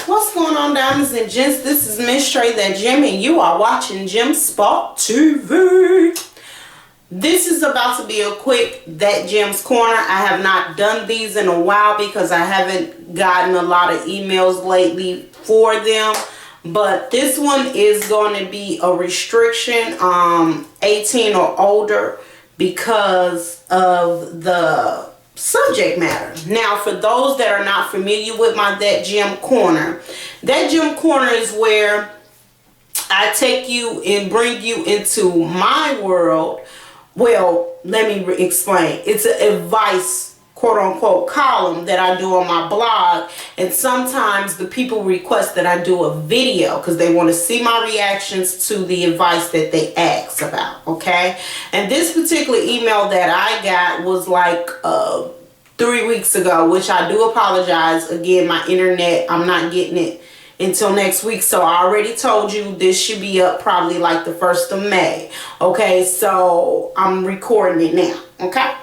What's going on, diamonds and gents? This is Miss Trey That Gem, and you are watching Gem Spot TV. This is about to be a quick That Gem's Corner. I have not done these in a while because I haven't gotten a lot of emails lately for them. But this one is going to be a restriction, 18 or older, because of the subject matter. Now, for those that are not familiar with my That Gem Corner is where I take you and bring you into my world. Well, let me explain. It's an advice, quote unquote, column that I do on my blog, and sometimes the people request that I do a video because they want to see my reactions to the advice that they ask about. Okay, and this particular email that I got was like 3 weeks ago, which I do apologize. Again, my internet, I'm not getting it until next week, so I already told you this should be up probably like the 1st of May. Okay, so I'm recording it now. Okay,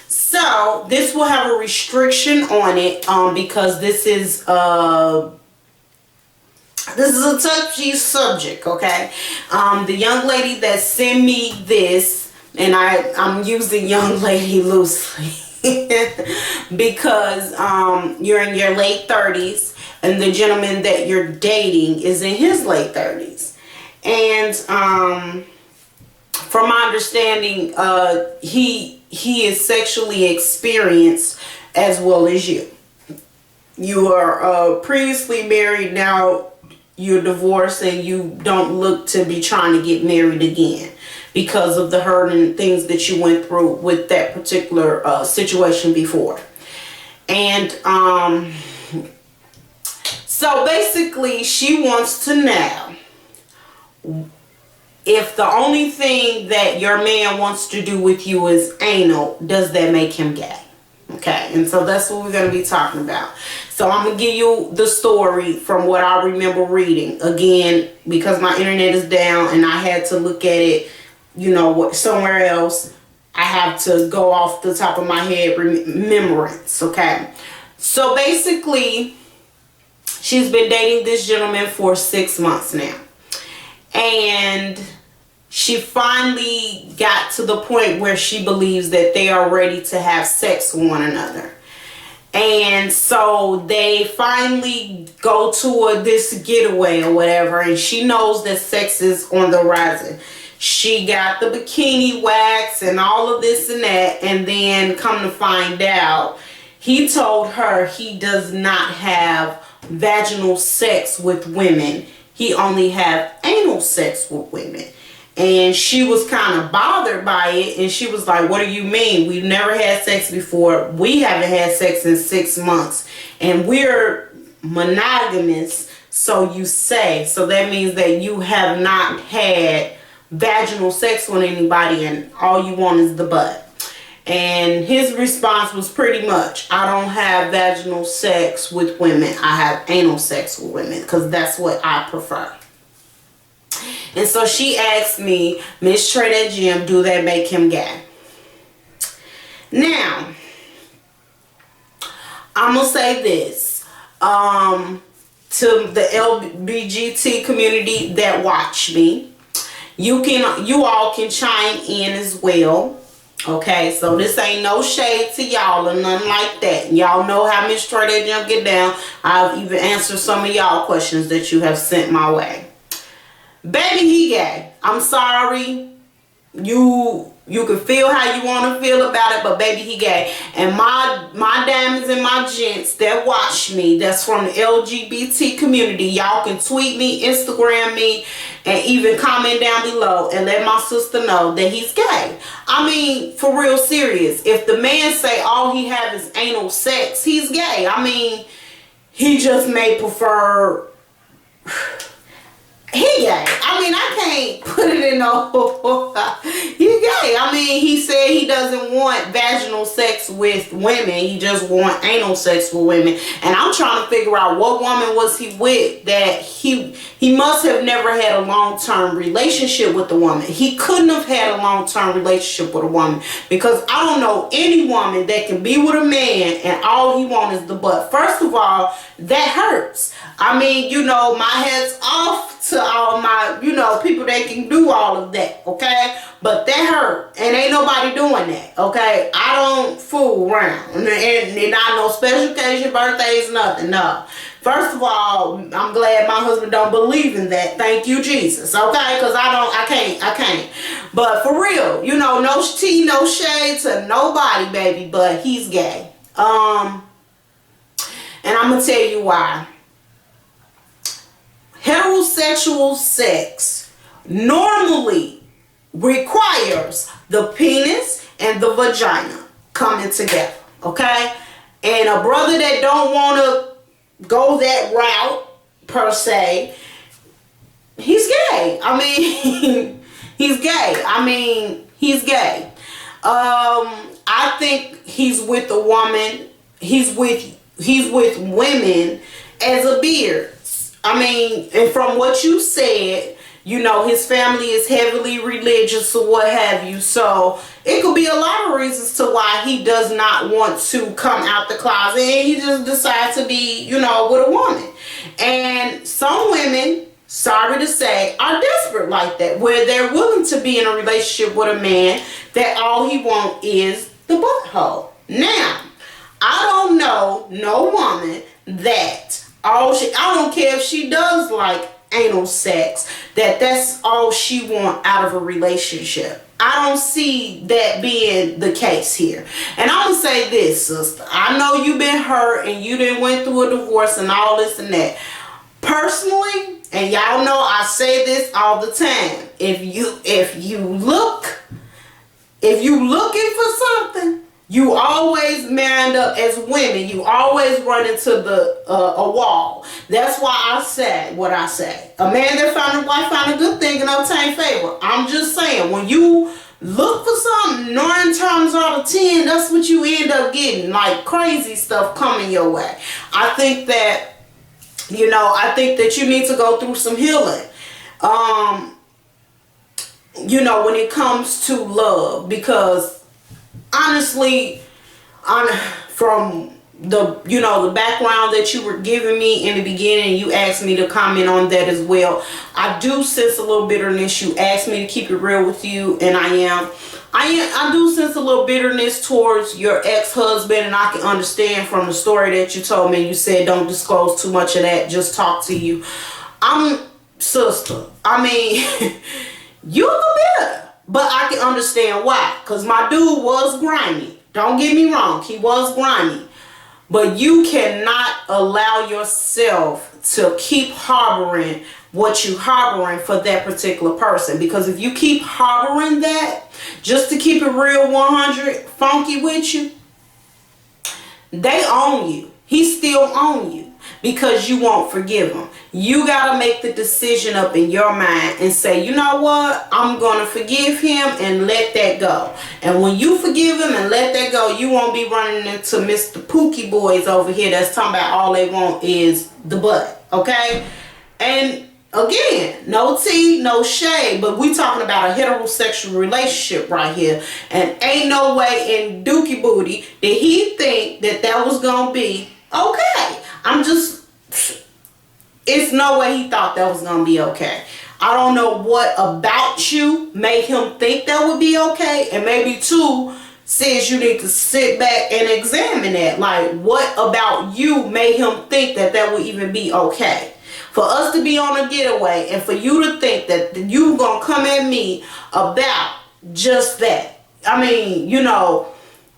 so this will have a restriction on it because this is a touchy subject. Okay, the young lady that sent me this, and I'm using young lady loosely because you're in your late 30s and the gentleman that you're dating is in his late 30s, and from my understanding, he is sexually experienced as well as you. You are previously married, now you're divorced, and you don't look to be trying to get married again because of the hurt and things that you went through with that particular situation before. And so basically she wants to know if the only thing that your man wants to do with you is anal, does that make him gay? Okay, and so that's what we're going to be talking about. So I'm going to give you the story from what I remember reading. Again, because my internet is down and I had to look at it, you know, somewhere else, I have to go off the top of my head remembrance. Okay, so basically she's been dating this gentleman for 6 months now, and she finally got to the point where she believes that they are ready to have sex with one another. And so they finally go to this getaway or whatever, and she knows that sex is on the horizon. She got the bikini wax and all of this and that, and then come to find out, he told her he does not have vaginal sex with women. He only have anal sex with women. And she was kind of bothered by it, and she was like, what do you mean? We've never had sex before. We haven't had sex in 6 months, and we're monogamous, so you say. So that means that you have not had vaginal sex with anybody, and all you want is the butt. And his response was pretty much, I don't have vaginal sex with women, I have anal sex with women, because that's what I prefer. And so she asked me, Miss Trey That Gem, do that make him gay? Now, I'm gonna say this to the LGBT community that watch me. You all can chime in as well. Okay, so this ain't no shade to y'all or nothing like that. Y'all know how Miss Trey That Gem get down. I've even answered some of y'all questions that you have sent my way. Baby, he gay. I'm sorry. You can feel how you want to feel about it, but baby, he gay. And my diamonds and my gents that watch me, that's from the LGBT community, y'all can tweet me, Instagram me, and even comment down below and let my sister know that he's gay. I mean, for real serious. If the man say all he have is anal sex, he's gay. I mean, he just may prefer... He gay. I mean, I can't put it in no... He gay. I mean, he said he doesn't want vaginal sex with women. He just want anal sex with women. And I'm trying to figure out what woman was he with that he must have never had a long-term relationship with the woman. He couldn't have had a long-term relationship with a woman, because I don't know any woman that can be with a man and all he wants is the butt. First of all, that hurts. I mean, you know, my hat's off to all my, you know, people that can do all of that, okay? But that hurt, and ain't nobody doing that, okay? I don't fool around, and not no special occasion, birthdays, nothing, no. First of all, I'm glad my husband don't believe in that. Thank you, Jesus, okay? Because I can't. But for real, you know, no tea, no shade to nobody, baby, but he's gay. And I'm gonna tell you why. Heterosexual sex normally requires the penis and the vagina coming together, okay? And a brother that don't want to go that route per se, he's gay. I mean, he's gay. I mean, he's gay. I think he's with a woman. He's with women as a beard. I mean, and from what you said, you know, his family is heavily religious or what have you. So it could be a lot of reasons to why he does not want to come out the closet, and he just decides to be, you know, with a woman. And some women, sorry to say, are desperate like that, where they're willing to be in a relationship with a man that all he wants is the butthole. Now, I don't know no woman that I don't care if she does like anal sex, that's all she want out of a relationship. I don't see that being the case here. And I'm gonna say this, sister. I know you've been hurt and you done went through a divorce and all this and that. Personally, and y'all know I say this all the time, if you looking for something, you always man up as women. You always run into a wall. That's why I said what I say. A man that found a wife found a good thing and obtain favor. I'm just saying, when you look for something 9 times out of 10, that's what you end up getting. Like crazy stuff coming your way. I think that, you know, you need to go through some healing. You know, when it comes to love, because honestly, from the background that you were giving me in the beginning, you asked me to comment on that as well. I do sense a little bitterness. You asked me to keep it real with you, and I do sense a little bitterness towards your ex-husband, and I can understand from the story that you told me. You said don't disclose too much of that, just talk to you. Sister, I mean, you a little bitter. But I can understand why. Because my dude was grimy. Don't get me wrong. He was grimy. But you cannot allow yourself to keep harboring what you harboring for that particular person. Because if you keep harboring that, just to keep it real 100 funky with you, they own you. He still own you. Because you won't forgive him. You got to make the decision up in your mind and say, you know what? I'm going to forgive him and let that go. And when you forgive him and let that go, you won't be running into Mr. Pookie boys over here that's talking about all they want is the butt. Okay? And again, no tea, no shade, but we talking about a heterosexual relationship right here. And ain't no way in Dookie Booty did he think that was going to be okay. It's no way he thought that was going to be okay. I don't know what about you made him think that would be okay. And maybe too, says you need to sit back and examine that. Like, what about you made him think that would even be okay? For us to be on a getaway and for you to think that you going to come at me about just that. I mean, you know.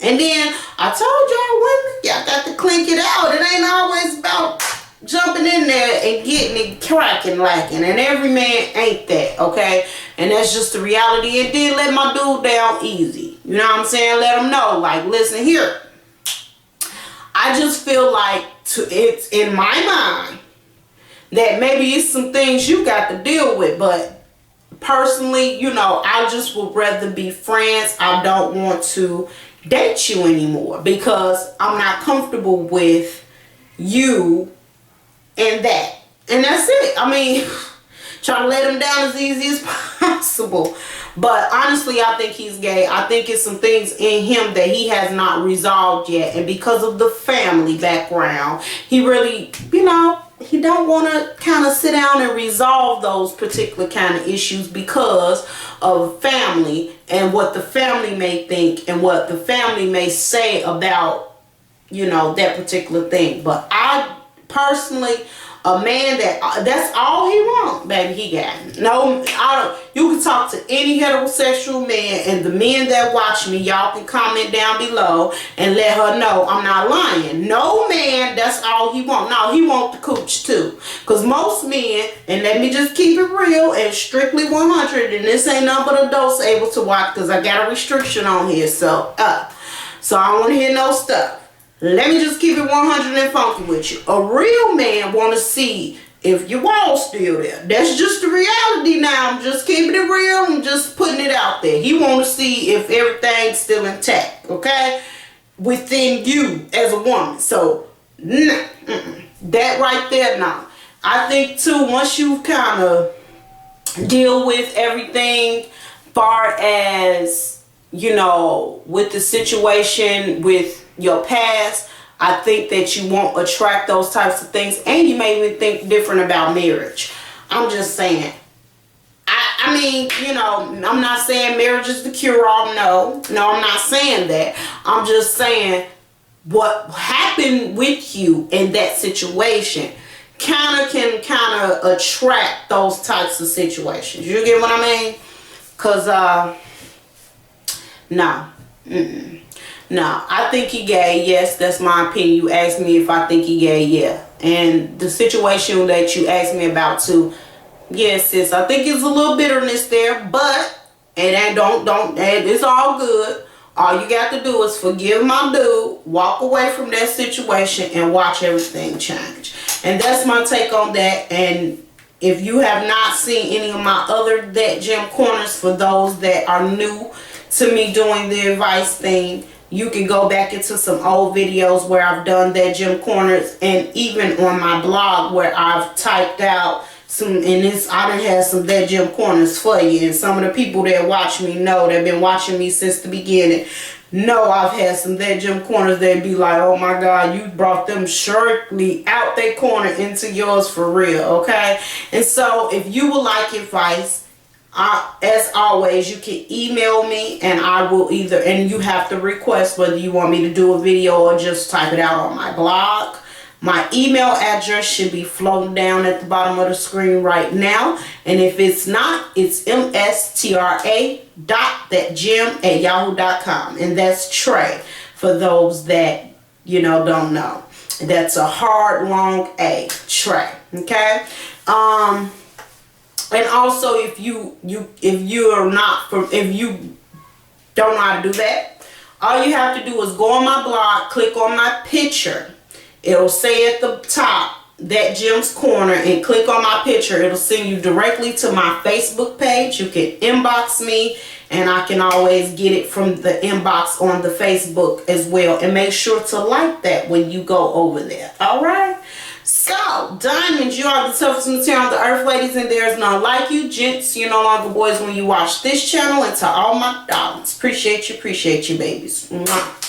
And then I told y'all women, y'all got to clink it out. It ain't always about jumping in there and getting it cracking lacking. And every man ain't that, okay? And that's just the reality. And then let my dude down easy. You know what I'm saying? Let him know, like, listen here. I just feel like it's in my mind that maybe it's some things you got to deal with. But personally, you know, I just would rather be friends. I don't want to date you anymore because I'm not comfortable with you and that. And that's it. I mean, try to let him down as easy as possible. But honestly, I think he's gay. I think it's some things in him that he has not resolved yet. And because of the family background, he really, you know, he you don't want to kind of sit down and resolve those particular kind of issues because of family and what the family may think and what the family may say about, you know, that particular thing. But I personally, a man that's all he wants, baby, he got it. No, I don't. You can talk to any heterosexual man, and the men that watch me, y'all can comment down below and let her know I'm not lying. No man, that's all he want. No, he want the cooch too. Because most men, and let me just keep it real and strictly 100, and this ain't nothing but adults able to watch because I got a restriction on here. So I don't want to hear no stuff. Let me just keep it 100 and funky with you. A real man want to see if your wall's still there. That's just the reality now. I'm just keeping it real. I'm just putting it out there. He want to see if everything's still intact, okay? Within you as a woman. So, nah, that right there, nah. I think, too, once you kind of deal with everything far as, you know, with the situation with your past, I think that you won't attract those types of things, and you may even think different about marriage. I'm just saying. I mean, you know, I'm not saying marriage is the cure-all. No, I'm not saying that. I'm just saying what happened with you in that situation can attract those types of situations. You get what I mean? Because, no, I think he gay. Yes, that's my opinion. You asked me if I think he gay. Yeah. And the situation that you asked me about too. Yes, sis. I think it's a little bitterness there, but it's all good. All you got to do is forgive my dude, walk away from that situation, and watch everything change. And that's my take on that. And if you have not seen any of my other That Gym Corners, for those that are new to me doing the advice thing, you can go back into some old videos where I've done That Gym Corners, and even on my blog where I've typed out some, and I done had some That Gym Corners for you. And some of the people that watch me know, that have been watching me since the beginning, know I've had some That Gym Corners that be like, oh my God, you brought them shortly out their corner into yours for real, okay? And so if you would like advice, as always, you can email me, and I will and you have to request whether you want me to do a video or just type it out on my blog. My email address should be floating down at the bottom of the screen right now. And if it's not, it's mstra.thatgym@yahoo.com. And that's Trey, for those that, you know, don't know. That's a hard, long A, Trey, okay? And also, if you don't know how to do that, all you have to do is go on my blog, click on my picture. It'll say at the top, That Gym's Corner, and click on my picture. It'll send you directly to my Facebook page. You can inbox me, and I can always get it from the inbox on the Facebook as well. And make sure to like that when you go over there. All right? So, diamonds, you are the toughest material on the earth, ladies, and there's none like you. Gents, you're no longer boys when you watch this channel. And to all my darlings, appreciate you, babies. Mwah.